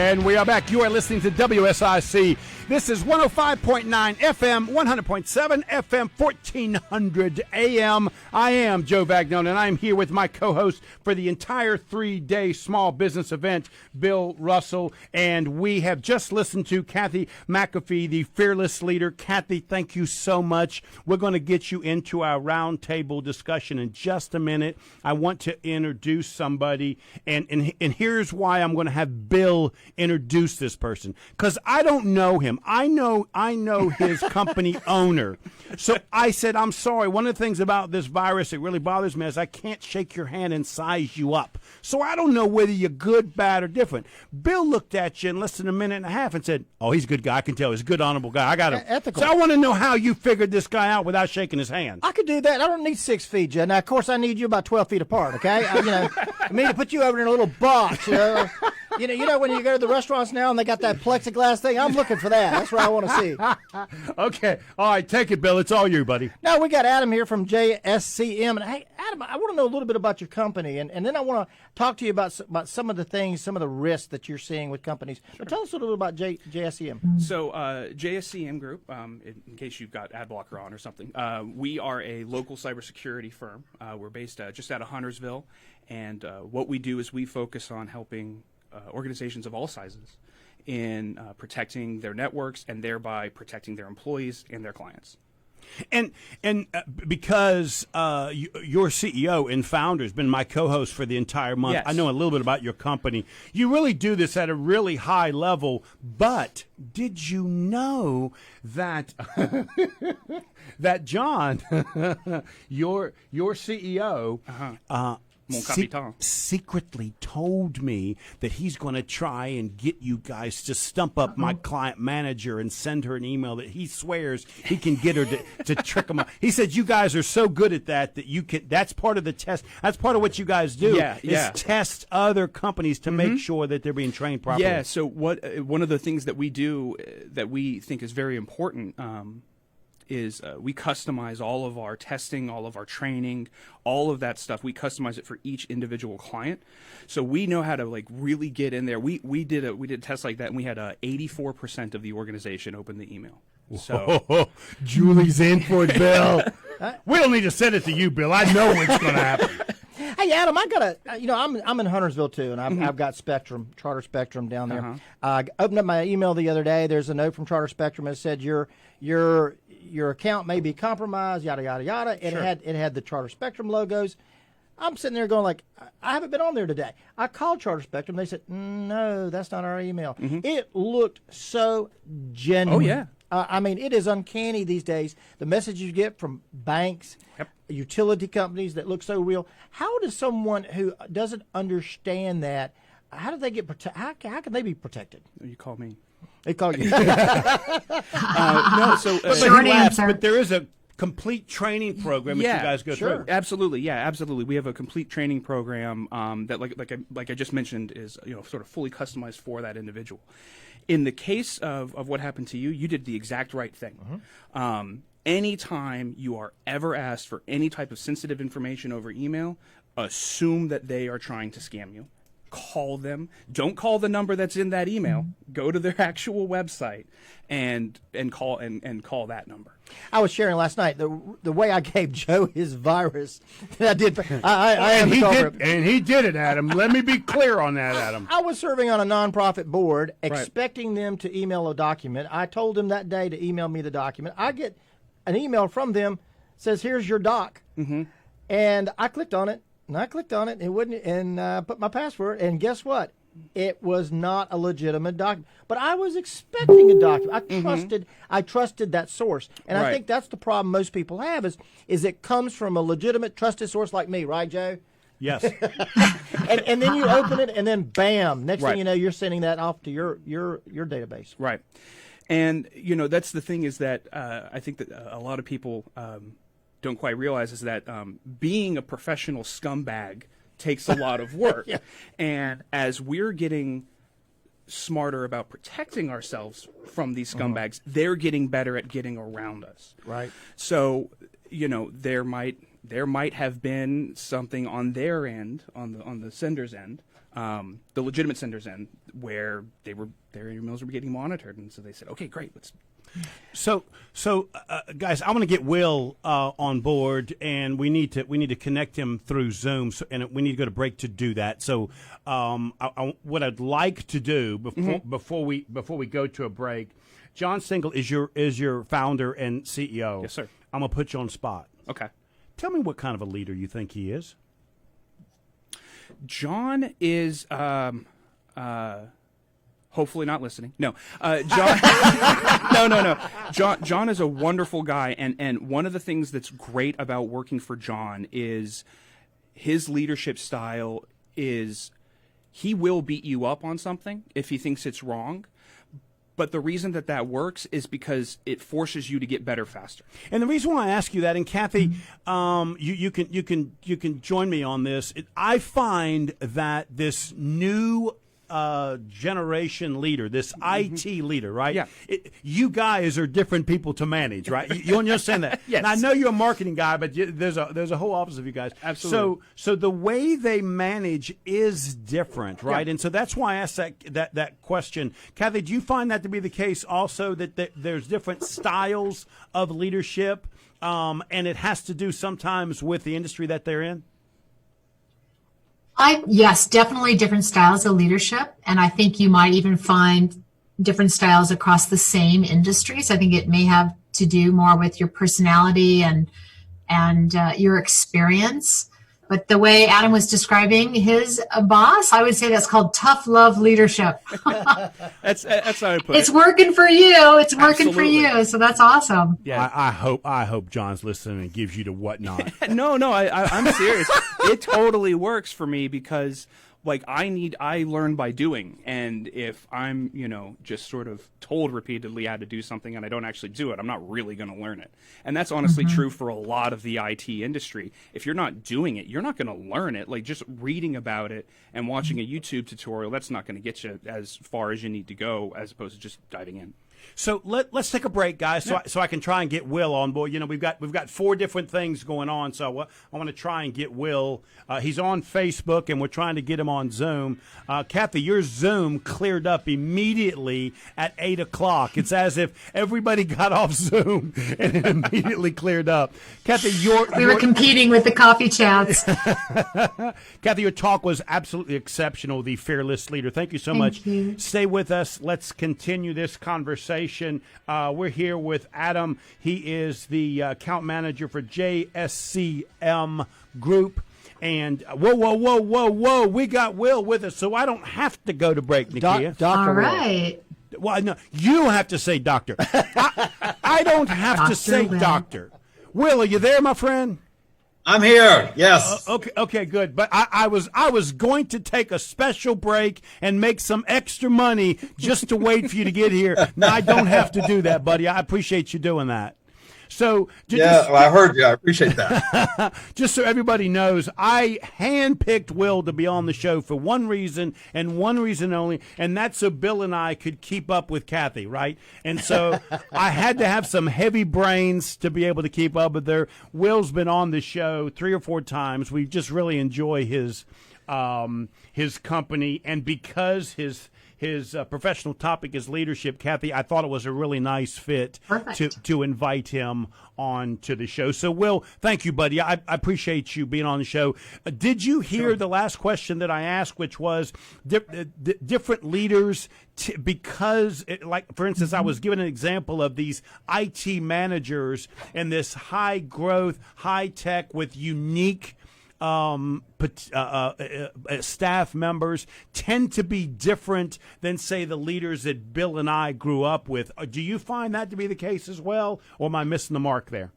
And we are back. You are listening to WSIC. This is 105.9 FM, 100.7 FM, 1400 AM. I am Joe Vagnone, and I am here with my co-host for the entire 3-day small business event, Bill Russell. And we have just listened to Kathy McAffey, the fearless leader. Kathy, thank you so much. We're going to get you into our roundtable discussion in just a minute. I want to introduce somebody, and here's why I'm going to have Bill introduce this person, because I don't know him. I know his company owner. So I said, I'm sorry. One of the things about this virus that really bothers me is I can't shake your hand and size you up. So I don't know whether you're good, bad, or different. Bill looked at you in less than a minute and a half and said, oh, he's a good guy. I can tell he's a good, honorable guy. I got him. Ethical. So I want to know how you figured this guy out without shaking his hand. I could do that. I don't need 6 feet, Joe. Now, of course, I need you about 12 feet apart, okay? I mean, to put you over in a little box, you know. You know when you go to the restaurants now and they got that plexiglass thing? I'm looking for that. That's what I want to see. Okay. All right. Take it, Bill. It's all you, buddy. Now, we got Adam here from JSCM. And, hey, Adam, I want to know a little bit about your company. And then I want to talk to you about some of the things, some of the risks that you're seeing with companies. Sure. So tell us a little bit about JSCM. So JSCM Group, in case you've got ad blocker on or something, we are a local cybersecurity firm. We're based just out of Huntersville. And what we do is we focus on helping organizations of all sizes in protecting their networks and thereby protecting their employees and their clients. And because your CEO and founder has been my co-host for the entire month, yes. I know a little bit about your company. You really do this at a really high level, but did you know that that John, your CEO, secretly told me that he's going to try and get you guys to stump up my client manager and send her an email that he swears he can get her to trick him up. He said you guys are so good at that you can. That's part of the test. That's part of what you guys do. Yeah. Test other companies to make sure that they're being trained properly. Yeah. So one of the things that we do that we think is very important is we customize all of our testing, all of our training, all of that stuff. We customize it for each individual client, so we know how to really get in there. We did a test like that, and we had 84% of the organization open the email. So Julie's in for it, Bill. We don't need to send it to you, Bill. I know what's going to happen. Hey, Adam, I got I'm in Huntersville too, and I've got Spectrum, Charter Spectrum down there. I opened up my email the other day. There's a note from Charter Spectrum that said your account may be compromised, yada yada yada, and Sure. it had the Charter Spectrum logos. I'm sitting there going I haven't been on there today. I called Charter Spectrum. They said, no, that's not our email. It looked so genuine. Oh yeah. I mean, it is uncanny these days. The messages you get from banks, utility companies that look so real. How does someone who doesn't understand that, how do they get how can they be protected? You call me. They call you. No, so Short answer. But there is a complete training program that you guys go through. Absolutely, yeah, absolutely. We have a complete training program that, like I just mentioned, is sort of fully customized for that individual. In the case of what happened to you, you did the exact right thing. Anytime you are ever asked for any type of sensitive information over email, assume that they are trying to scam you. Call them. Don't call the number that's in that email. Go to their actual website and call that number. I was sharing last night the way I gave Joe his virus. I did. I am the culprit. And he did it, Adam. Let me be clear on that, Adam. I was serving on a nonprofit board, expecting them to email a document. I told them that day to email me the document. I get an email from them, says, "Here's your doc," and I clicked on it. And I clicked on it, and it wouldn't, and put my password, and guess what? It was not a legitimate document. But I was expecting a document. I trusted that source. And I think that's the problem most people have is it comes from a legitimate, trusted source like me, right, Joe? Yes. and then you open it, and then bam, next thing you know, you're sending that off to your database. Right. And, that's the thing is that I think that a lot of people don't quite realize is that being a professional scumbag takes a lot of work. And as we're getting smarter about protecting ourselves from these scumbags, they're getting better at getting around us. Right. So, there might, there might have been something on their end, on the sender's end, the legitimate sender's end, where their emails were getting monitored, and so they said, okay, great, let's. So, guys, I want to get Will on board, and we need to connect him through Zoom, and we need to go to break to do that. So, what I'd like to do before we go to a break, John Stingle is your founder and CEO. Yes, sir. I'm gonna put you on the spot. Okay. Tell me what kind of a leader you think he is. John is. Hopefully not listening. No, John. No. John is a wonderful guy, and one of the things that's great about working for John is his leadership style is he will beat you up on something if he thinks it's wrong. But the reason that works is because it forces you to get better faster. And the reason why I ask you that, and Kathy, you can join me on this. I find that this new generation leader, this IT leader, right? Yeah. You guys are different people to manage, right? You understand that? Yes. Now, I know you're a marketing guy, but there's a whole office of you guys. Absolutely. So the way they manage is different, right? Yeah. And so that's why I asked that question. Kathy, do you find that to be the case also, that there's different styles of leadership, and it has to do sometimes with the industry that they're in? Yes, definitely different styles of leadership. And I think you might even find different styles across the same industries. I think it may have to do more with your personality and your experience. But the way Adam was describing his boss, I would say that's called tough love leadership. That's how I put It's it. working for you. It's working Absolutely. for you. So that's awesome. Yeah. I hope John's listening and gives you the whatnot. No, I'm serious. It totally works for me because, like, I learn by doing, and if I'm, just sort of told repeatedly how to do something and I don't actually do it, I'm not really going to learn it. And that's honestly true for a lot of the IT industry. If you're not doing it, you're not going to learn it. Like, just reading about it and watching a YouTube tutorial, that's not going to get you as far as you need to go, as opposed to just diving in. So let's take a break, guys, so I can try and get Will on board. We've got 4 different things going on, so I want to try and get Will. He's on Facebook, and we're trying to get him on Zoom. Kathy, your Zoom cleared up immediately at 8 o'clock. It's as if everybody got off Zoom and it immediately cleared up. Kathy, We were competing with the coffee chats. Kathy, your talk was absolutely exceptional. The fearless leader. Thank you so much. You. Stay with us. Let's continue this conversation. We're here with Adam. He is the account manager for JSCM Group. And whoa, we got Will with us, so I don't have to go to break, Nakia. Dr. All Will. right. Well, no, you have to say doctor. I don't have to Dr. say Will. doctor. Will, are you there, my friend? I'm here. Yes. Okay, good. But I was going to take a special break and make some extra money just to wait for you to get here. Now I don't have to do that, buddy. I appreciate you doing that. So I heard you. I appreciate that. just so everybody knows, I handpicked Will to be on the show for one reason and one reason only, and that's so Bill and I could keep up with Kathy, right? And so I had to have some heavy brains to be able to keep up with her. Will's been on the show 3 or 4 times. We just really enjoy his company, and because his professional topic is leadership, Kathy, I thought it was a really nice fit to invite him on to the show. So, Will, thank you, buddy. I appreciate you being on the show. Did you hear the last question that I asked, which was different leaders, because, like, for instance, I was given an example of these IT managers and this high growth, high tech with unique staff members tend to be different than, say, the leaders that Bill and I grew up with. Do you find that to be the case as well, or am I missing the mark there?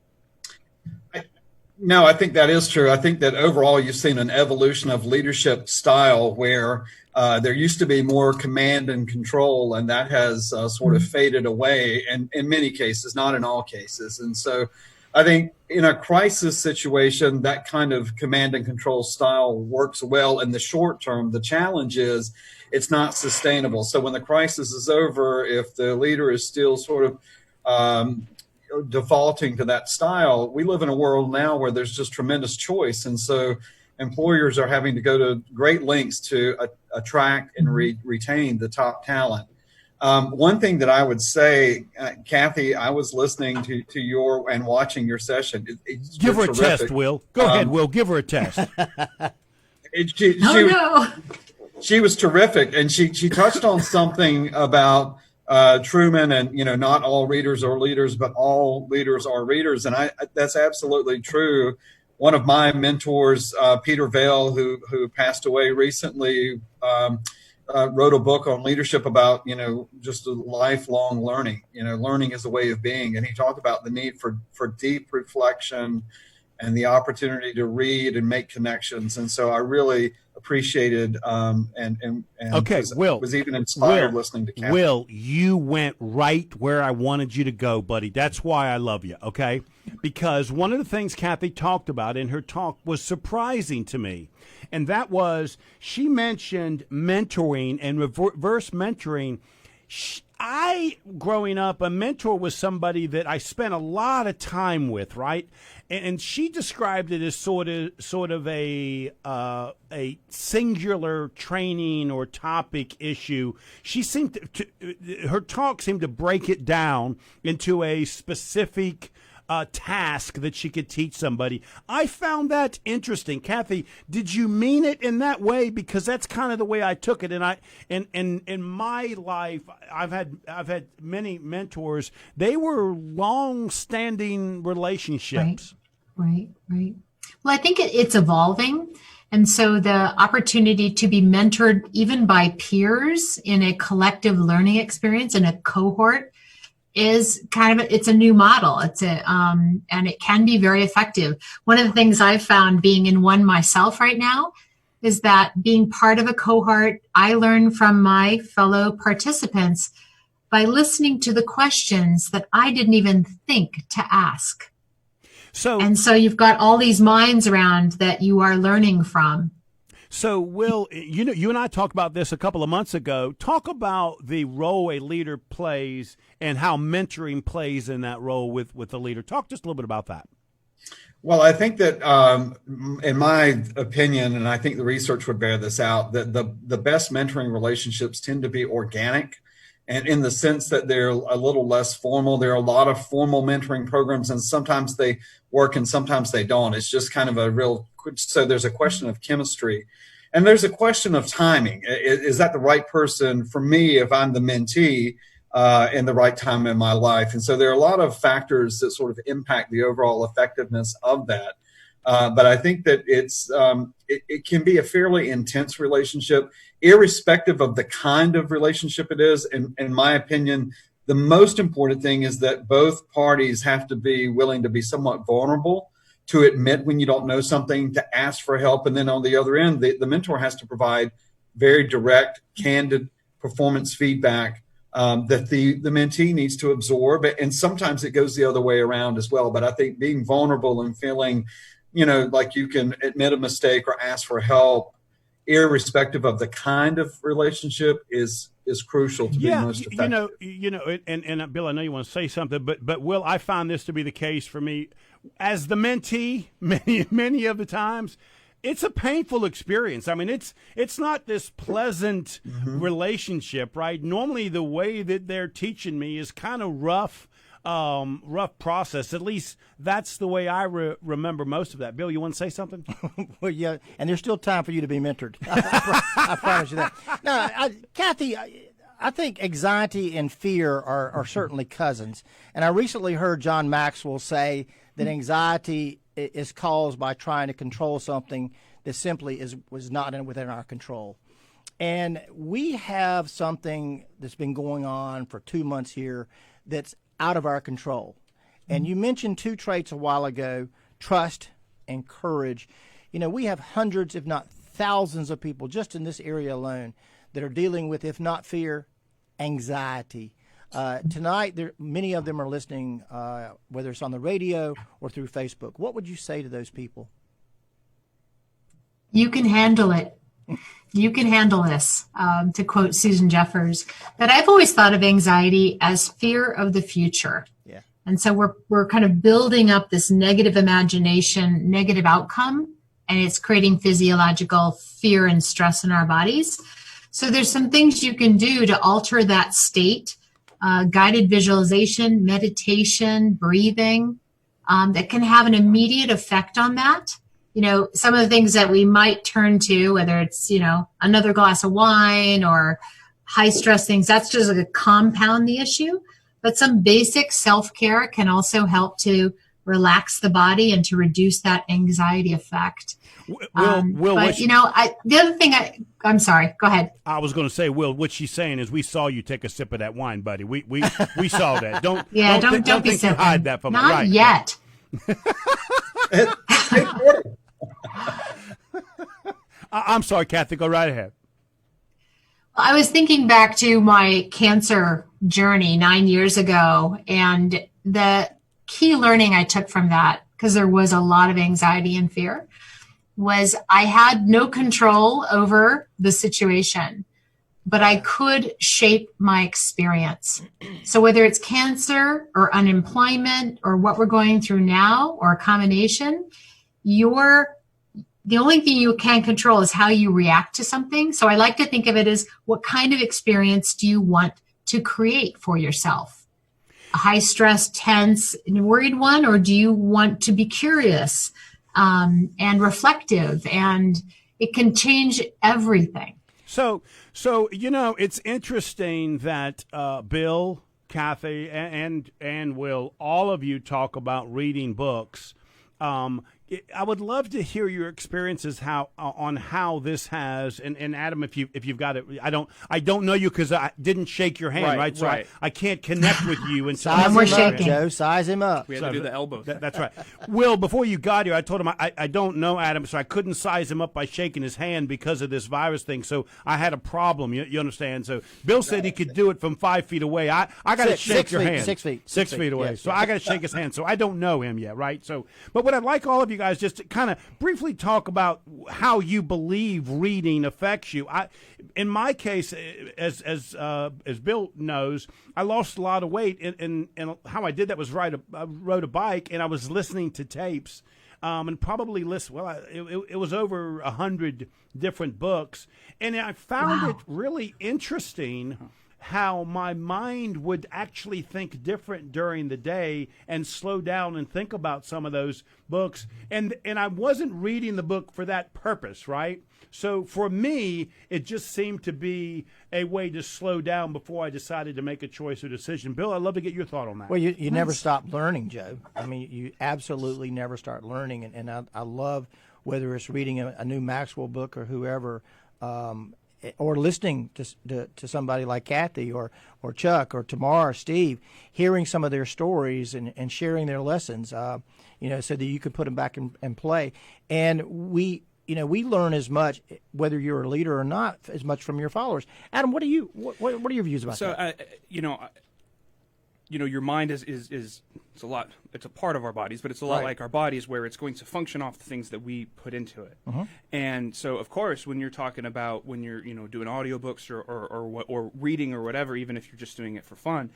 No, I think that is true. I think that overall you've seen an evolution of leadership style where there used to be more command and control, and that has sort of faded away in many cases, not in all cases. And so I think in a crisis situation, that kind of command and control style works well in the short term. The challenge is it's not sustainable. So when the crisis is over, if the leader is still sort of defaulting to that style. We live in a world now where there's just tremendous choice. And so employers are having to go to great lengths to attract and retain the top talent. One thing that I would say, Kathy, I was listening to your and watching your session. Give her a test, Will. Go ahead, Will. Give her a test. She was terrific, and she touched on something about Truman and, not all readers are leaders, but all leaders are readers. And that's absolutely true. One of my mentors, Peter Vail, who passed away recently, wrote a book on leadership about, just lifelong learning. Learning is a way of being. And he talked about the need for deep reflection and the opportunity to read and make connections. And so I really appreciated and okay, was even inspired listening to Kathy. Will, you went right where I wanted you to go, buddy. That's why I love you, okay? Because one of the things Kathy talked about in her talk was surprising to me. And that was, she mentioned mentoring and reverse mentoring. Growing up, a mentor was somebody that I spent a lot of time with, right? And she described it as sort of a singular training or topic issue. She seemed her talk seemed to break it down into a specific task that she could teach somebody. I found that interesting. Kathy, did you mean it in that way? Because that's kind of the way I took it. And in my life, I've had many mentors. They were long-standing relationships. Right. Well, I think it's evolving. And so the opportunity to be mentored even by peers in a collective learning experience in a cohort is it's a new model. And it can be very effective. One of the things I've found being in one myself right now is that being part of a cohort, I learn from my fellow participants by listening to the questions that I didn't even think to ask. And so you've got all these minds around that you are learning from. So, Will, you and I talked about this a couple of months ago. Talk about the role a leader plays and how mentoring plays in that role with the leader. Talk just a little bit about that. Well, I think that, in my opinion, and I think the research would bear this out, that the best mentoring relationships tend to be organic, and in the sense that they're a little less formal. There are a lot of formal mentoring programs, and sometimes they work and sometimes they don't. It's just kind of so there's a question of chemistry, and there's a question of timing. Is that the right person for me if I'm the mentee in the right time in my life? And so there are a lot of factors that sort of impact the overall effectiveness of that. But I think that it can be a fairly intense relationship, irrespective of the kind of relationship it is. In my opinion, the most important thing is that both parties have to be willing to be somewhat vulnerable, to admit when you don't know something, to ask for help. And then on the other end, the mentor has to provide very direct, candid performance feedback that the mentee needs to absorb. And sometimes it goes the other way around as well. But I think being vulnerable and feeling, like you can admit a mistake or ask for help, irrespective of the kind of relationship, is crucial to be most effective. And Bill, I know you want to say something, but Will, I find this to be the case for me as the mentee. Many of the times, it's a painful experience. I mean, it's not this pleasant relationship, right? Normally, the way that they're teaching me is kind of rough process. At least that's the way I remember most of that. Bill, you want to say something? Well, yeah, and there's still time for you to be mentored. I promise you that. Now, Kathy, I think anxiety and fear are certainly cousins. And I recently heard John Maxwell say that anxiety is caused by trying to control something that simply was not within our control. And we have something that's been going on for 2 months here that's out of our control. And you mentioned two traits a while ago, trust and courage. We have hundreds, if not thousands of people just in this area alone that are dealing with, if not fear, anxiety. Tonight, many of them are listening, whether it's on the radio or through Facebook. What would you say to those people? You can handle it. You can handle this, to quote Susan Jeffers. But I've always thought of anxiety as fear of the future. Yeah. And so we're kind of building up this negative imagination, negative outcome, and it's creating physiological fear and stress in our bodies. So there's some things you can do to alter that state, guided visualization, meditation, breathing, that can have an immediate effect on that. Some of the things that we might turn to, whether it's, another glass of wine or high stress things, that's just like a compound the issue. But some basic self-care can also help to relax the body and to reduce that anxiety effect. Will, but the other thing I'm sorry, go ahead. I was going to say, Will, what she's saying is we saw you take a sip of that wine, buddy. We saw that. Don't be think you sipping. hide that from us. Not Right. yet. I'm sorry, Kathy. Go right ahead. I was thinking back to my cancer journey 9 years ago, and the key learning I took from that, because there was a lot of anxiety and fear, was I had no control over the situation, but I could shape my experience. So whether it's cancer or unemployment or what we're going through now or a combination, the only thing you can control is how you react to something. So I like to think of it as, what kind of experience do you want to create for yourself? A high stress, tense, and worried one, or do you want to be curious and reflective? And it can change everything. So it's interesting that Bill, Kathy, and Will, all of you talk about reading books. I would love to hear your experiences on how this has, and Adam, if you've got it, I don't know you because I didn't shake your hand, right? So right. I can't connect with you until Size we're him up, shaking. Joe. Size him up. We had to do the elbow thing. That's right. Will, before you got here, I told him I don't know Adam, so I couldn't size him up by shaking his hand because of this virus thing. So I had a problem. You understand? So Bill said he could do it from 5 feet away. I got to shake your hand. 6 feet. 6 feet away. Yes, So yes. I got to shake his hand. So I don't know him yet, right? So, but what I'd like all of you guys just to kind of briefly talk about how you believe reading affects you. In my case, as Bill knows, I lost a lot of weight, and how I did that was I rode a bike and I was listening to tapes, and probably it was over 100 different books, and I found it really interesting how my mind would actually think different during the day and slow down and think about some of those books. And I wasn't reading the book for that purpose, right? So for me, it just seemed to be a way to slow down before I decided to make a choice or decision. Bill, I'd love to get your thought on that. Well, you never stop learning, Joe. I mean, you absolutely never start learning. And I love, whether it's reading a new Maxwell book or whoever, or listening to somebody like Kathy or Chuck or Tamar or Steve, hearing some of their stories and sharing their lessons, so that you could put them back in play. And we learn as much, whether you're a leader or not, as much from your followers. Adam, what are your views about that? Your mind is it's a lot. It's a part of our bodies, but it's a lot like our bodies, where it's going to function off the things that we put into it. And so, of course, when you're talking about when you're doing audiobooks or reading or whatever, even if you're just doing it for fun,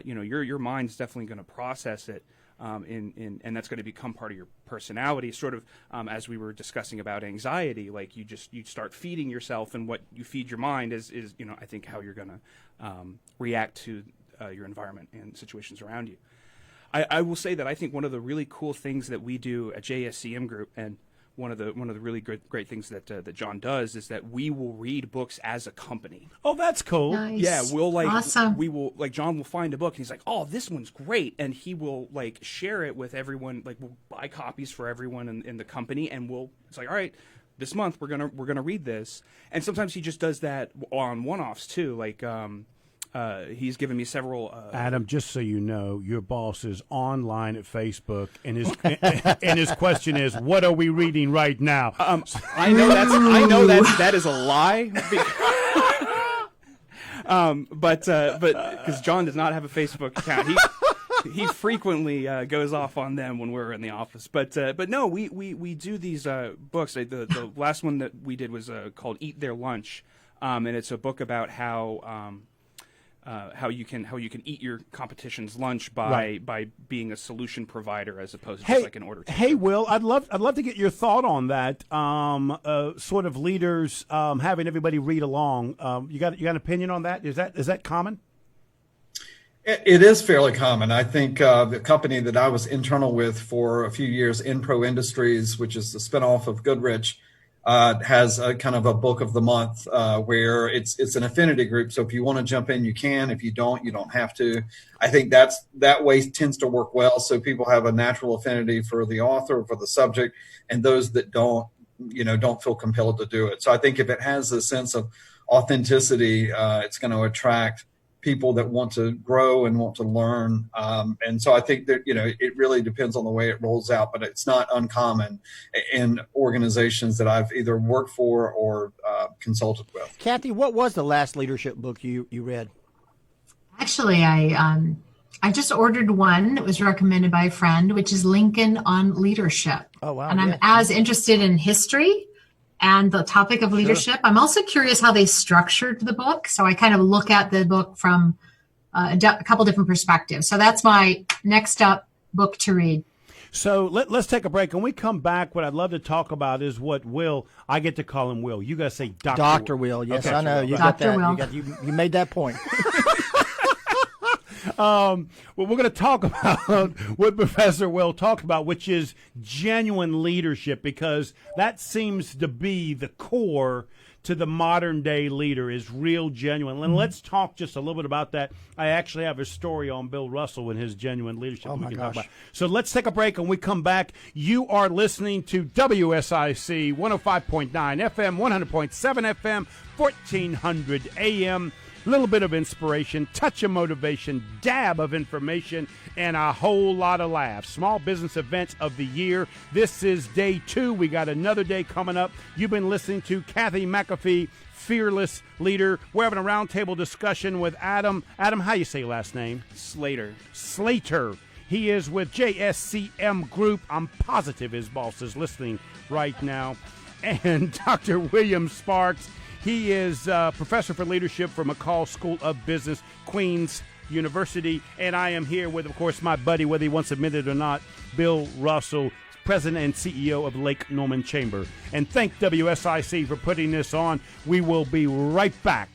your mind's definitely going to process it. And that's going to become part of your personality, sort of as we were discussing about anxiety. Like you start feeding yourself, and what you feed your mind is I think how you're going to react to your environment and situations around you. I will say that I think one of the really cool things that we do at JSCM Group, and one of the really great things that John does, is that we will read books as a company. Oh, that's cool. Nice. Yeah, Awesome. we will John will find a book and he's like, oh, this one's great, and he will share it with everyone. We'll buy copies for everyone in the company, and it's like, all right, this month we're gonna read this. And sometimes he just does that on one-offs too. He's given me several. Adam, just so you know, your boss is online at Facebook, and his question is, "What are we reading right now?" I know that is a lie. But because John does not have a Facebook account, he frequently goes off on them when we're in the office. But no, we do these books. The last one that we did was called "Eat Their Lunch," and it's a book about how how you can eat your competition's lunch by being a solution provider as opposed to just like an order taker. Hey, Will, I'd love to get your thought on that. Sort of leaders having everybody read along. You got an opinion on that? Is that common? It is fairly common. I think the company that I was internal with for a few years, Inpro Industries, which is the spinoff of Goodrich, has a kind of a book of the month where it's an affinity group. So if you want to jump in, you can. If you don't have to. I think that way tends to work well. So people have a natural affinity for the author, for the subject, and those that don't feel compelled to do it. So I think if it has a sense of authenticity, it's going to attract people that want to grow and want to learn. And so I think that, it really depends on the way it rolls out, but it's not uncommon in organizations that I've either worked for or consulted with. Kathy, what was the last leadership book you read? Actually, I just ordered one that was recommended by a friend, which is Lincoln on Leadership. Oh, wow. And I'm as interested in history and the topic of leadership. Sure. I'm also curious how they structured the book. So I kind of look at the book from a couple different perspectives. So that's my next up book to read. So let's take a break. When we come back, what I'd love to talk about is what Will, I get to call him Will. You got to say Dr. Dr. Will. Yes, okay. I know. You got that. You made that point. Well, we're going to talk about what Professor Will talked about, which is genuine leadership, because that seems to be the core to the modern day leader, is real genuine. And let's talk just a little bit about that. I actually have a story on Bill Russell and his genuine leadership. Oh, my gosh. So let's take a break. And when we come back, you are listening to WSIC 105.9 FM, 100.7 FM, 1400 AM. Little bit of inspiration, touch of motivation, dab of information, and a whole lot of laughs. Small business events of the year. This is day 2. We got another day coming up. You've been listening to Kathy McAffey, Fearless Leader. We're having a roundtable discussion with Adam. Adam, how you say your last name? Slater. He is with JSCM Group. I'm positive his boss is listening right now. And Dr. William Sparks. He is a professor for leadership for McCall School of Business, Queens University. And I am here with, of course, my buddy, whether he wants to admit it or not, Bill Russell, President and CEO of Lake Norman Chamber. And thank WSIC for putting this on. We will be right back.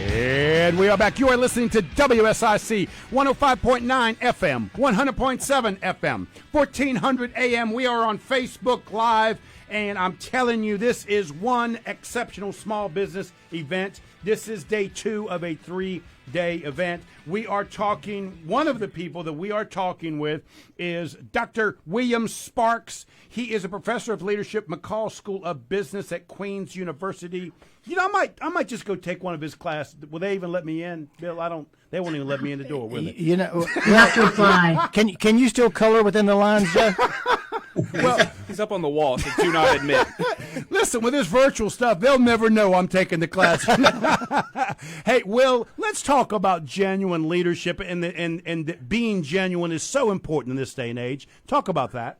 And we are back. You are listening to WSIC 105.9 FM, 100.7 FM, 1400 AM. We are on Facebook Live. And I'm telling you, this is one exceptional small business event. This is day 2 of a 3-day event. We are talking, one of the people that we are talking with is Dr. William Sparks. He is a professor of leadership, McCall School of Business at Queens University. I might just go take one of his classes. Will they even let me in, Bill? They won't even let me in the door, will they? You have to apply. Can you still color within the lines, Joe? Well, he's up on the wall, so do not admit. Listen, with this virtual stuff, they'll never know I'm taking the class. Hey, Will, let's talk about genuine leadership, and being genuine is so important in this day and age. Talk about that.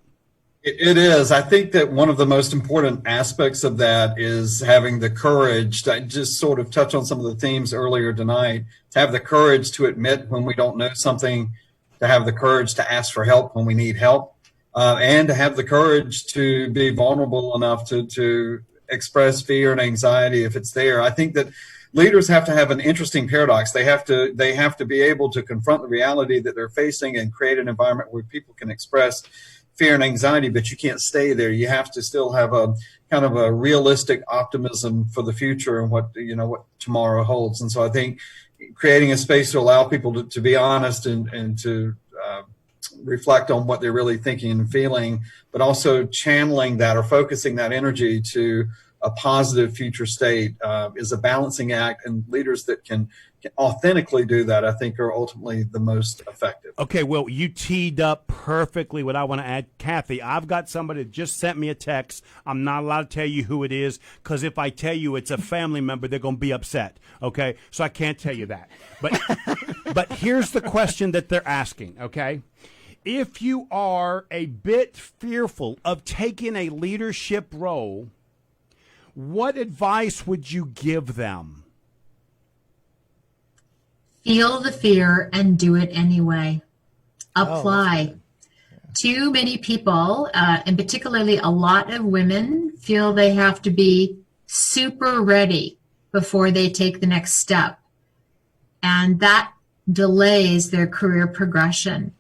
It is. I think that one of the most important aspects of that is having the courage to just sort of touch on some of the themes earlier tonight, to have the courage to admit when we don't know something, to have the courage to ask for help when we need help. And to have the courage to be vulnerable enough to express fear and anxiety if it's there. I think that leaders have to have an interesting paradox. They have to be able to confront the reality that they're facing and create an environment where people can express fear and anxiety, but you can't stay there. You have to still have a kind of a realistic optimism for the future and what tomorrow holds. And so I think creating a space to allow people to be honest and to reflect on what they're really thinking and feeling, but also channeling that or focusing that energy to a positive future state is a balancing act, and leaders that can authentically do that, I think, are ultimately the most effective. Okay, well, you teed up perfectly what I want to add. Kathy, I've got somebody that just sent me a text. I'm not allowed to tell you who it is, because if I tell you it's a family member, they're going to be upset, okay? So I can't tell you that. But here's the question that they're asking, okay? If you are a bit fearful of taking a leadership role, what advice would you give them? Feel the fear and do it anyway. Apply. Too many people, and particularly a lot of women, feel they have to be super ready before they take the next step. And that delays their career progression.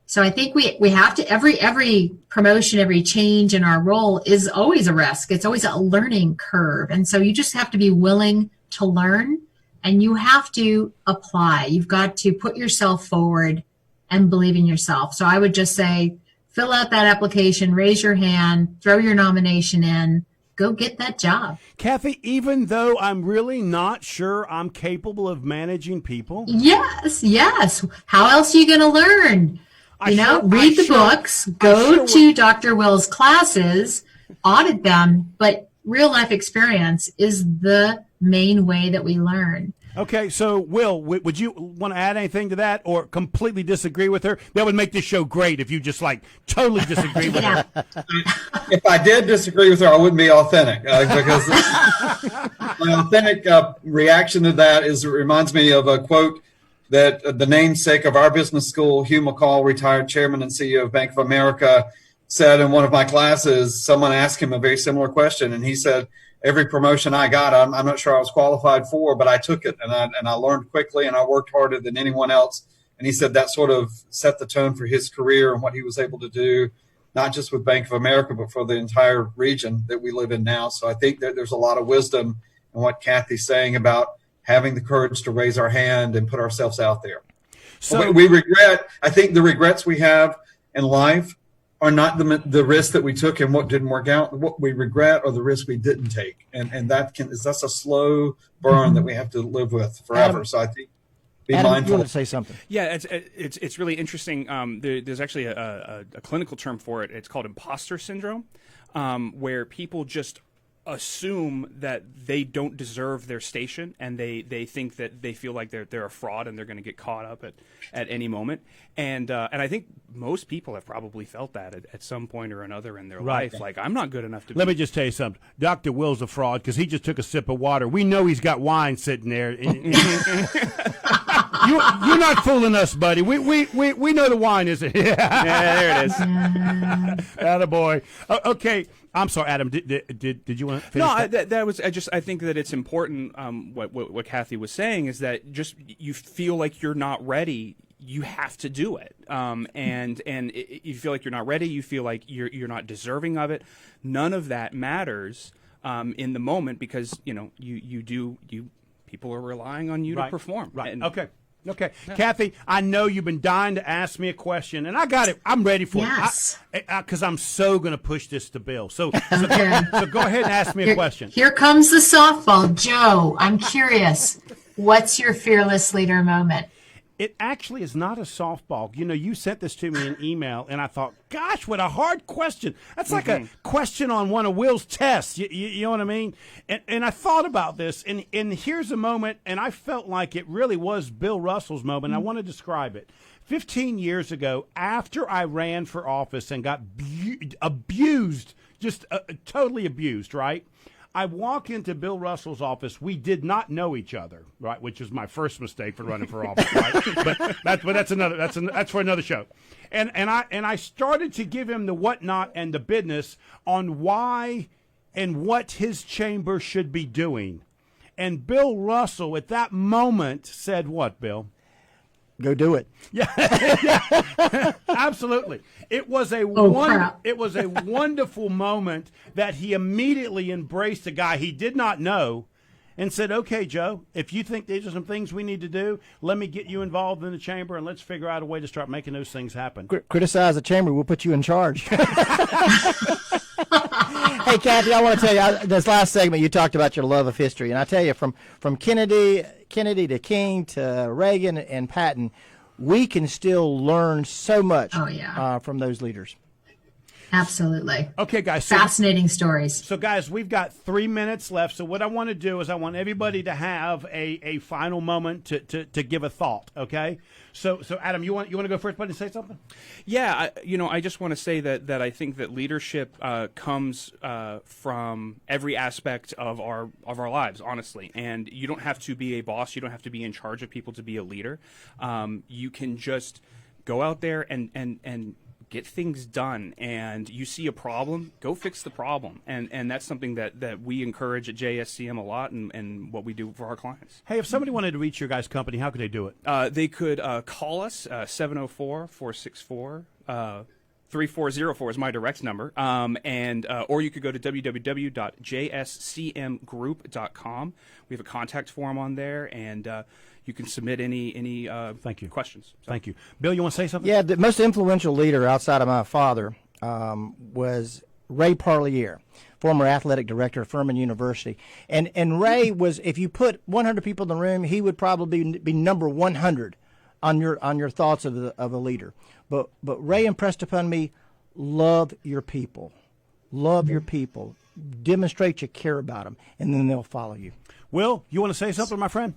So I think we have to, every promotion, every change in our role is always a risk. It's always a learning curve. And so you just have to be willing to learn, and you have to apply. You've got to put yourself forward and believe in yourself. So I would just say, fill out that application, raise your hand, throw your nomination in, go get that job. Kathy, even though I'm really not sure I'm capable of managing people? Yes. How else are you going to learn? Read the books, go to Dr. Will's classes, audit them, but real life experience is the main way that we learn. Okay, so Will, would you want to add anything to that or completely disagree with her? That would make this show great if you just totally disagree with her. If I did disagree with her, I wouldn't be authentic because my authentic reaction to that is it reminds me of a quote that the namesake of our business school, Hugh McCall, retired chairman and CEO of Bank of America, said in one of my classes. Someone asked him a very similar question, and he said, every promotion I got, I'm not sure I was qualified for, but I took it, and I learned quickly, and I worked harder than anyone else. And he said that sort of set the tone for his career and what he was able to do, not just with Bank of America, but for the entire region that we live in now. So I think that there's a lot of wisdom in what Kathy's saying about having the courage to raise our hand and put ourselves out there. So we regret, I think the regrets we have in life are not the risk that we took and what didn't work out. What we regret are the risks we didn't take, and that's a slow burn that we have to live with forever. Adam, so I think be Adam, mindful. You want to say something? Yeah, it's really interesting. There's actually a clinical term for it. It's called imposter syndrome, where people just assume that they don't deserve their station, and they think that they feel like they're a fraud and they're going to get caught up at any moment. And I think most people have probably felt that at some point or another in their life. Like, I'm not good enough to. Let me just tell you something. Dr. Will's a fraud because he just took a sip of water. We know he's got wine sitting there. You're not fooling us, buddy. We know the wine isn't. Yeah, there it is. Attaboy. Okay. I'm sorry, Adam. Did you want to finish? No, that was. I think that it's important. What Kathy was saying is that just you feel like you're not ready, you have to do it. And you feel like you're not ready, you feel like you're not deserving of it. None of that matters in the moment because people are relying on you to perform. Right. Okay. Kathy, I know you've been dying to ask me a question, and I got it. I'm ready for it. Because I'm so going to push this to Bill. So go ahead and ask me a question. Here comes the softball. Joe, I'm curious. What's your fearless leader moment? It actually is not a softball. You sent this to me in email, and I thought, gosh, what a hard question. That's like a question on one of Will's tests. You know what I mean? And I thought about this, and here's a moment, and I felt like it really was Bill Russell's moment. I want to describe it. 15 years ago, after I ran for office and got abused, just totally abused, right? I walk into Bill Russell's office. We did not know each other, right? Which was my first mistake for running for office, right? but that's for another show. And I started to give him the whatnot and the business on why and what his chamber should be doing. And Bill Russell at that moment said, "What, Bill? Go do it." Yeah, absolutely. It was a wonderful moment that he immediately embraced a guy he did not know and said, "Okay, Joe, if you think these are some things we need to do, let me get you involved in the chamber and let's figure out a way to start making those things happen." Criticize the chamber, we'll put you in charge. Hey, Kathy, I want to tell you, this last segment you talked about your love of history, and I tell you, from Kennedy to King to Reagan and Patton, we can still learn so much from those leaders. Absolutely. Okay, guys. Fascinating stories. So, guys, we've got 3 minutes left. So what I want to do is I want everybody to have a final moment to give a thought, okay? So Adam, you want to go first, buddy, and say something? Yeah, I just want to say that I think that leadership comes from every aspect of our lives, honestly. And you don't have to be a boss. You don't have to be in charge of people to be a leader. You can just go out there and get things done. And you see a problem, go fix the problem. And that's something that we encourage at JSCM a lot, and what we do for our clients. Hey, if somebody wanted to reach your guys' company, how could they do it? They could call us, 704-464 3404 is my direct number, or you could go to www.jscmgroup.com. We have a contact form on there, and you can submit any Thank you. questions. So. Thank you. Bill, you want to say something? Yeah, the most influential leader outside of my father was Ray Parlier, former athletic director of Furman University. And Ray was, if you put 100 people in the room, he would probably be number 100 on your thoughts of a leader. But Ray impressed upon me, love your people. Love your people. Demonstrate you care about them, and then they'll follow you. Will, you want to say something, my friend?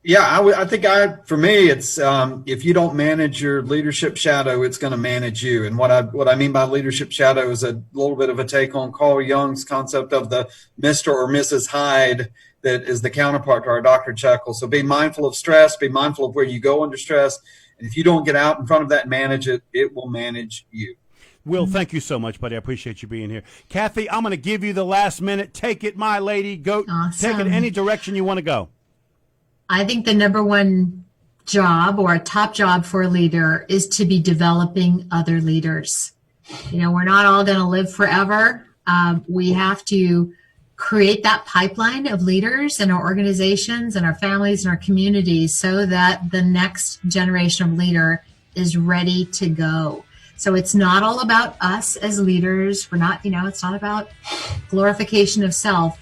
Yeah, I think for me, it's if you don't manage your leadership shadow, it's going to manage you. And what I mean by leadership shadow is a little bit of a take on Carl Jung's concept of the Mr. or Mrs. Hyde that is the counterpart to our Dr. Jekyll. So be mindful of stress, be mindful of where you go under stress. And if you don't get out in front of that and manage it, it will manage you. Will, thank you so much, buddy. I appreciate you being here. Kathy, I'm going to give you the last minute. Take it, my lady. Go. Awesome. Take it any direction you want to go. I think the number one job or a top job for a leader is to be developing other leaders. We're not all going to live forever. We have to create that pipeline of leaders in our organizations and our families and our communities so that the next generation of leader is ready to go. So it's not all about us as leaders. We're not, it's not about glorification of self.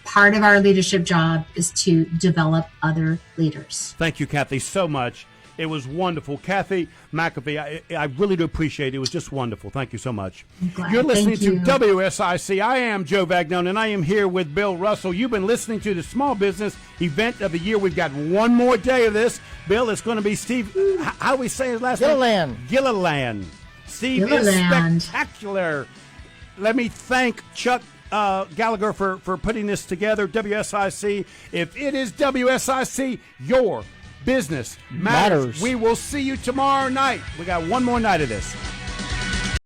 Part of our leadership job is to develop other leaders. Thank you, Kathy, so much. It was wonderful. Kathy McAffey, I really do appreciate it. It was just wonderful. Thank you so much. You're listening to WSIC. I am Joe Vagnone, and I am here with Bill Russell. You've been listening to the Small Business Event of the Year. We've got one more day of this. Bill, it's going to be Steve, how do we say his last name? Gilliland. Steve is spectacular. Let me thank Chuck Gallagher for putting this together. WSIC. If it is WSIC, your business matters. We will see you tomorrow night. We got one more night of this.